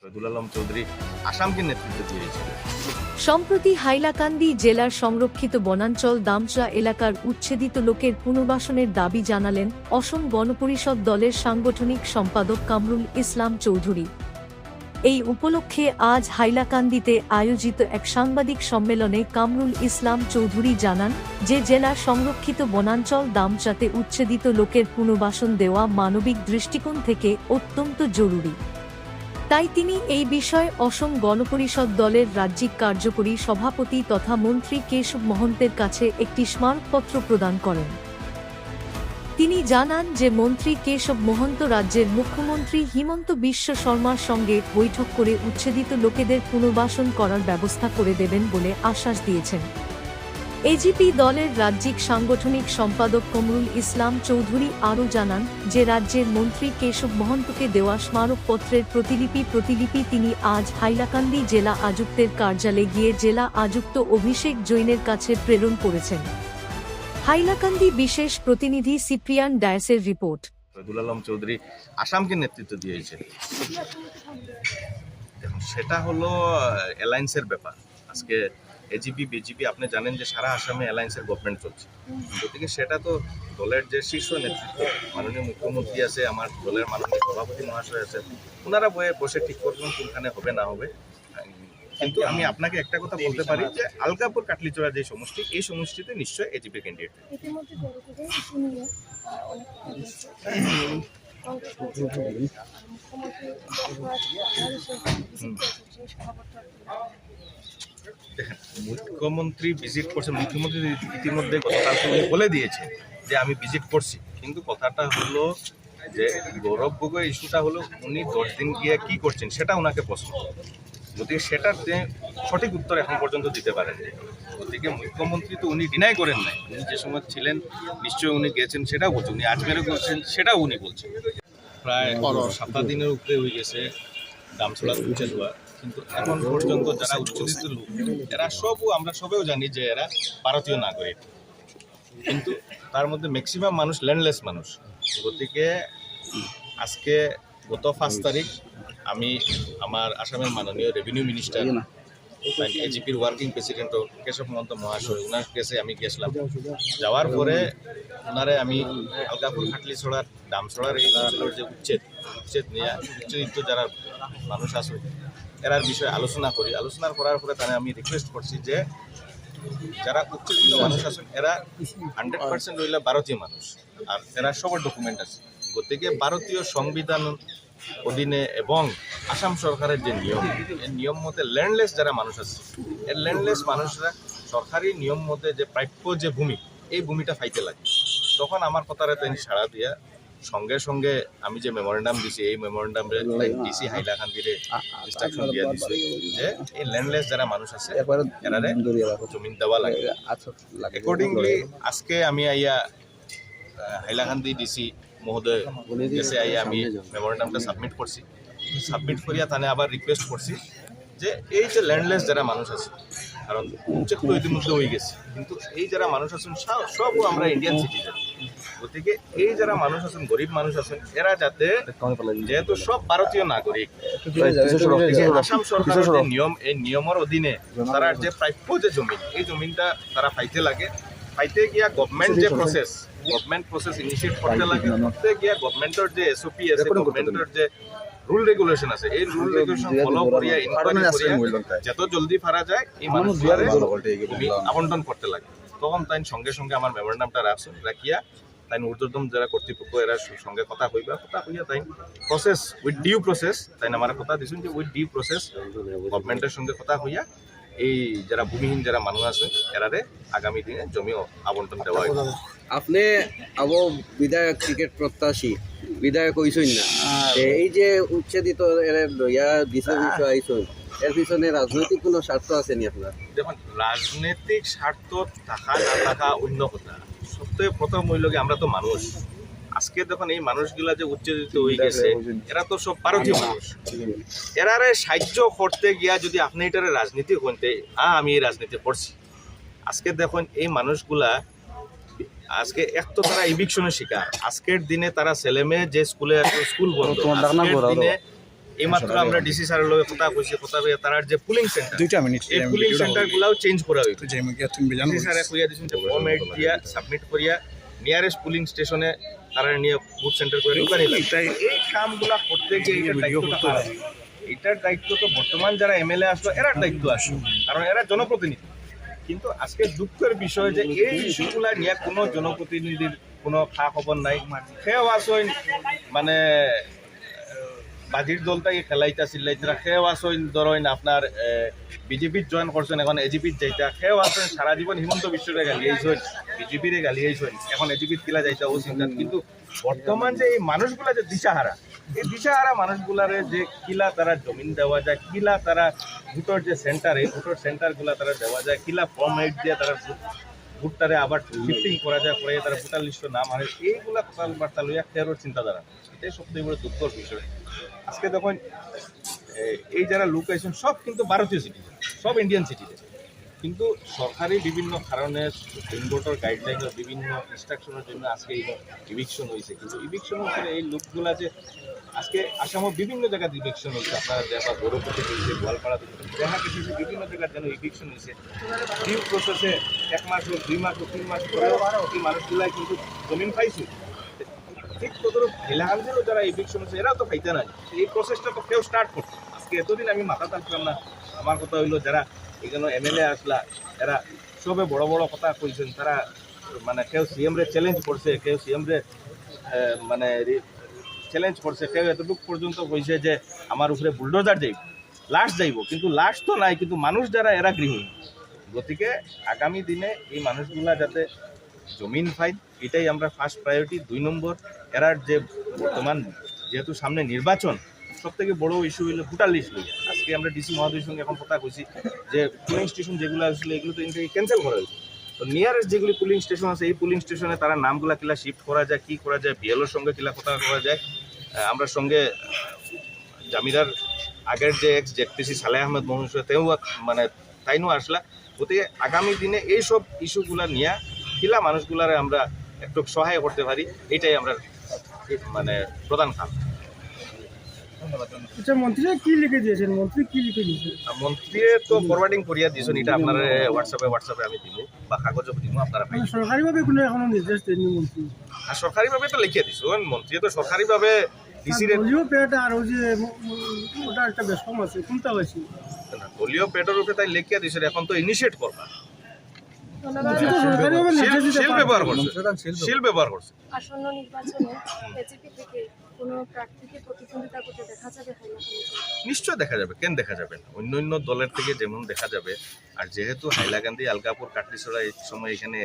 শহীদুল আলম চৌধুরী আসামকে নেতৃত্ব দিয়েছিল। সম্প্রতি হাইলাকান্দি জেলার সংরক্ষিত বনাঞ্চল দামচা এলাকার উচ্ছেদিত লোকের পুনর্বাসনের দাবি জানালেন অসম গণপরিষদ দলের সাংগঠনিক সম্পাদক কামরুল ইসলাম চৌধুরী। এই উপলক্ষে আজ হাইলাকান্দিতে আয়োজিত এক সাংবাদিক সম্মেলনে কামরুল ইসলাম চৌধুরী জানান যে জেলার সংরক্ষিত বনাঞ্চল দামচাতে উচ্ছেদিত লোকের পুনর্বাসন দেওয়া মানবিক দৃষ্টিকোণ থেকে অত্যন্ত জরুরি। তাই তিনি এই বিষয়ে অসম গণপরিষদ দলের রাজ্যিক কার্যকরী সভাপতি তথা মন্ত্রী কেশব মহন্তের কাছে একটি স্মারকপত্র প্রদান করেন। তিনি জানান যে মন্ত্রী কেশব মহন্ত রাজ্যের মুখ্যমন্ত্রী হিমন্ত বিশ্ব শর্মার সঙ্গে বৈঠক করে উচ্ছেদিত লোকেদের পুনর্বাসন করার ব্যবস্থা করে দেবেন বলে আশ্বাস দিয়েছেন। এজিপি দলের রাজ্যিক সাংগঠনিক সম্পাদক কামরুল ইসলাম চৌধুরী আরও জানান যে রাজ্যের মন্ত্রী কেশব মহন্তকে দেওয়া স্মারকপত্রের প্রতিলিপি তিনি আজ হাইলাকান্দি জেলা আযুক্তের কার্যালয়ে গিয়ে জেলা আযুক্ত অভিষেক জৈনের কাছে প্রেরণ করেছেন। হাইলাকান্দি বিশেষ প্রতিনিধি সিপ্রিয়ান ডায়েসের রিপোর্ট। শহীদুল আলম চৌধুরী আসামকে নেতৃত্ব দিয়েছিল। সেটা হলো অ্যালায়েন্সের ব্যাপার। আজকে এজিপি বিজেপি আপনি জানেন যে সারা আসামে অ্যালায়েন্সের গভর্নমেন্ট চলছে। গতিকে সেটা তো দলের যে শীর্ষ নেতৃত্ব মাননীয় মুখ্যমন্ত্রী আছে, আমার দলের মাননীয় সভাপতি মহাশয় আছে, ওনারা বসে ঠিক করবেন কোনখানে হবে না হবে। কিন্তু আমি আপনাকে একটা কথা বলতে পারি যে আলগাপুর কাটলিচড়া যে সমষ্টি, এই সমষ্টিতে নিশ্চয়ই এজিপি ক্যান্ডিডেট। দেখেন, মুখ্যমন্ত্রী ভিজিট করছে, মুখ্যমন্ত্রী ইতিমধ্যে গতকালকে উনি বলে দিয়েছে যে আমি ভিজিট করছি। কিন্তু কথাটা হলো যে গৌরব গগৈ ইস্যুটা হলো উনি 10 দিন গিয়ে কি করছেন সেটা ওনাকে প্রশ্ন। গতিকে সেটার সঠিক উত্তর এখন পর্যন্ত দিতে পারেন। গতিকে মুখ্যমন্ত্রী তো উনি ডিনাই করেন নাই, উনি যে সময় ছিলেন নিশ্চয়ই উনি গেছেন সেটাও বলছেন, উনি আজমেরও করছেন সেটাও উনি বলছেন। প্রায় 7 দিনের উপরে হয়ে গেছে দামচড়া উচ্ছেদ হওয়া, কিন্তু এখন পর্যন্ত যারা উচ্ছেদিত লোক এরা আমরা সবেও জানি যে এরা ভারতীয় নাগরিক, কিন্তু তার মধ্যে ম্যাক্সিমাম মানুষ ল্যান্ডলেস মানুষ। গতিকে আজকে গত 5 তারিখ আমি আমার আসামের মাননীয় রেভিনিউ মিনিস্টার এজিপির ওয়ার্কিং প্রেসিডেন্ট কেশব মহন্ত মহাশয়, ওনার কাছে আমি গেছিলাম। যাওয়ার পরে ওনারে আমি আলগাপুর খাটলিছড়ার দামছড়ার এই অঞ্চলের যে উচ্ছেদ নিয়ে উচ্ছেদিত যারা মানুষ আছে এরার বিষয়ে আলোচনা করি। আলোচনা করার পরে তাহলে আমি রিকোয়েস্ট করছি যে যারা উচ্ছেদিত মানুষ আছেন এরা 100% রইলে ভারতীয় মানুষ, আর এরা সবার ডকুমেন্ট আছে। গতিকে ভারতীয় সংবিধান অধীনে এবং আসাম সরকারের যে নিয়ম, এই নিয়ম মতে ল্যান্ডলেস যারা মানুষ আছে, এর ল্যান্ডলেস মানুষরা সরকারি নিয়ম মতে যে প্রাপ্য যে ভূমি, এই ভূমিটা পাইতে লাগে। তখন আমার কথারে তিনি সাড়া দিয়া সঙ্গে সঙ্গে আমি যে মেমোরেন্ডাম দিছি, এই মেমোরেন্ডামে ডিসি হাইলাকান্দিরে ইনস্ট্রাকশন দিয়া দিছে যে এই ল্যান্ডলেস যারা মানুষ আছে এরারে জমিন দেওয়া লাগে। অ্যাকর্ডিংলি আজকে আমি আইয়া হাইলাকান্দি ডিসি মহোদয় কাছে আইয়া আমি মেমোরেন্ডামটা সাবমিট করছি। সাবমিট করিয়া তানে আবার রিকোয়েস্ট করছি যে এই যে ল্যান্ডলেস যারা মানুষ আছে, কারণ উচ্ছেদ তো ইতিমধ্যে হয়ে গেছে, কিন্তু এই যারা মানুষ আছেন সবও আমরা ইন্ডিয়ান সিটিজেন। গতিকে এই যারা মানুষ আছেন, গরিব মানুষ আছেন, এরা যাতে, যেহেতু সব ভারতীয় নাগরিক, আসাম সরকারের যে নিয়ম, এই নিয়মের অধীনে তারা যে প্রাপ্য যে জমিন, এই জমিনটা তারা পাইতে লাগে। পাইতে গিয়া গভর্নমেন্ট যে প্রসেস ইনিশিয়েট করতে লাগে, করতে গিয়া গভর্নমেন্টের যে এসওপি আছে, গভর্নমেন্টের যে রুল রেগুলেশন আছে, এই রুল রেগুলেশন ফলো করিয়া ইনকোয়ারি করিয়া যত জলদি পারা যায় এই মানুষগুলারে আবন্টন করতে লাগে। তখন তাই সঙ্গে সঙ্গে আমার মেমোরেন্ডামটা রাখিয়া তাই ঊর্ধ্বতম যারা কর্তৃপক্ষ এরা সঙ্গে কথা হইয়া তাই প্রসেস উইথ ডিউ প্রসেস, তাই আমার কথা দিচ্ছেন যে উইথ ডিউ প্রসেস গভর্নমেন্টের সঙ্গে কথা হইয়া এই যারা ভূমিহীন যারা মানুষ আছে এরারে আগামী দিনে জমি আবন্টন দেওয়া হয়। আপনি আবো বিধায়ক টিকেট প্রত্যাশী বিধায়ক হইছেন না, এই যে উচ্ছেদিত লইয়া দিছে বিষয় আইছেন, এর পিছনে রাজনৈতিক কোনো স্বার্থ আছে নি আপনার? দেখুন, রাজনৈতিক স্বার্থ থাকা না থাকা অন্য কথা। সবথেকে প্রথম হইল কি, আমরা তো মানুষ। আজকে দেখুন এই মানুষগুলা যে উচ্ছেদিত হয়ে গেছে এরা তো সব ভারতীয় মানুষ। এরারে সাহায্য করতে গিয়া যদি আপনি এটারে রাজনীতি করতে, আমি এই রাজনীতি করছি। আজকে দেখুন এই মানুষগুলা আজকে এক তো তারা ইভিকশনের শিকার। আজকের দিনে তারা ছেলে মেয়ে যে স্কুলে স্কুল বন্ধ, আজকের দিনে এইমাত্র আমরা ডিসি স্যারের লগে কথা কইছি, কথা কইয়া তারার যে পুলিং সেন্টার, এই পুলিং সেন্টারগুলাও চেঞ্জ করা হইব। ডিসি স্যারে কইয়া দিছেন যে ফর্ম এড দিয়া সাবমিট করিয়া নিয়ারেস্ট পুলিং স্টেশনে তারা নিয়ে বুথ সেন্টার করে ঢুকানি লাগবে। এই কামগুলা করতে গিয়ে এটার দায়িত্ব তো বর্তমান যারা এমএলএ আসলো এরার দায়িত্ব আসলো, কারণ এরা জনপ্রতিনিধি। কিন্তু আজকে দুঃখের বিষয় যে এই ইস্যুগুলা নিয়ে কোনো জনপ্রতিনিধির কোনো খা খবর নাই। সেও আসইন মানে বাজির দলটাকে খেলাইতেছিল, সেও আসইন ধরেন আপনার বিজেপির জয়েন করছেন, এখন এজিপির যাইতা, সেও আসেন সারা জীবন হিমন্ত বিশ্বরে গালিয়েছেন, বিজেপিরে গালিয়েছেন, এখন এজিপির কিলা যাইতা ও চিন্তা। কিন্তু বর্তমান যে এই মানুষগুলা যে দিশাহারা, এই দিশাহারা মানুষগুলারে যে কিলা তারা জমিন দেওয়া যায়, কিলা তারা ভোটর যে সেন্টার, এই ভোটর সেন্টারগুলা তারা দেওয়া যায়, কিলা ফর্ম এড দিয়ে তারা ভোটটারে আবার শিফটিং করা যায়, পরে তারা ভোটার লিস্ট নাম আনে, এইগুলা কথাবার্তা লইয়া খেয়ার চিন্তাধারা, এটাই সবথেকে বড় দুঃখর বিষয়। আজকে দেখুন এই যারা লোক আছেন সব কিন্তু ভারতীয় সিটিজেন, সব ইন্ডিয়ান সিটিজেন, কিন্তু সরকারি বিভিন্ন কারণে সুপ্রিম কোর্টের গাইডলাইনের বিভিন্ন ইনস্ট্রাকশনের জন্য আজকে এই ইভিকশন হয়েছে। কিন্তু ইভিকশনের পরে এই লোকগুলা যে আজকে আসামের বিভিন্ন জায়গায় ইভিকশন হয়েছে, আপনারা দেখা গৌরবতী হয়েছে, গোয়ালপাড়া দেখা গেছে বিভিন্ন জায়গার যেন ইভিকশন হয়েছে। ডিউ প্রসেসে 1 মাস হোক, 2 মাস হোক, 3 মাস পরেও এই মানুষগুলাই কিন্তু জমিন পাইছে। ঠিক তদরূপ হাইলাকান্দিরও যারা ইভিকশন হয়েছে এরাও তো পাইতে নাই, এই প্রসেসটা তো কেউ স্টার্ট করছে। আজকে এতদিন আমি মাথা টানছিলাম না, আমার কথা হইলো যারা এখানে এমএলএ আসলা এরা সবে বড় বড় কথা কইছেন, তারা মানে কেউ সিএম রে চ্যালেঞ্জ করছে, কেউ সিএম রে মানে চ্যালেঞ্জ করছে, কেউ এতটুকু পর্যন্ত কইছে যে আমার উপরে বুলডোজার যাইব, লাশ যাইব, কিন্তু লাশ তো নাই, কিন্তু মানুষ যারা এরা গৃহহীন। গতিকে আগামী দিনে এই মানুষগুলা যাতে জমিন পাই, এটাই আমরা ফার্স্ট প্রায়োরিটি। 2 নম্বর এরার যে বর্তমান যেহেতু সামনে নির্বাচন, সবথেকে বড় ইস্যু হইলো ভোটার লিস্ট লইয়া। আজকে আমরা ডিসি মহোদয়ের সঙ্গে এখন কথা কইছি যে পুলিং স্টেশন যেগুলো আসলে এগুলো তো ক্যান্সেল করা হয়েছে। তো নিয়ারেস্ট যেগুলি পুলিং স্টেশন আছে এই পুলিং স্টেশনে তারা নামগুলা কিলা শিফট করা যায়, কি করা যায়, বিএলওর সঙ্গে কিলা কথা করা যায়। আমরা সঙ্গে জামিরার আগের যে এক্স জেডপিসি সালেহ আহমেদ মোহাম্মদ তেও মানে তাইনও আসলা। গতিকে আগামী দিনে এইসব ইস্যুগুলা নিয়ে কিলা মানুষগুলারে আমরা একটু সহায় করতে পারি, এটাই আমরা মানে প্রধান কাম। আচ্ছা, মন্ত্রীরা কি লিখে দিয়েছেন? মন্ত্রী কি লিখে দিয়েছেন? মন্ত্রী তো ফরওয়ার্ডিং করিয়া দিয়েছেন, এটা আপনারা হোয়াটসঅ্যাপে আমি দিব বা কাগজও দিব, আপনারা পাই। সরকারিভাবে কোনো এখনো নির্দেশ দেননি মন্ত্রী? আর সরকারিভাবে তো লিখিয়ে দিয়েছেন, মন্ত্রী তো সরকারিভাবে ডিসির দলীয় পেট আর ওই যে ওটা একটা বেশ কম আছে, কোনটা হয়েছে? দলীয় পেটের উপরে তাই লিখিয়ে দিয়েছেন, এখন তো ইনিশিয়েট করবা। সরকারিভাবে নির্দেশ দিতে শিল পারে। ব্যবহার করছে, শিল ব্যবহার করছে। আসন্ন নির্বাচনে এজিপি থেকে কোনো প্রার্থীকে প্রতিদ্বন্দ্বিতা করতে দেখা যাবে হাইলাকান্দিতে? নিশ্চয় দেখা যাবে, কেন দেখা যাবে না? অন্য অন্য দলের থেকে যেমন দেখা যাবে। আর যেহেতু হাইলাকান্দি, আলগাপুর, কাটলিছড়া এই সময় এখানে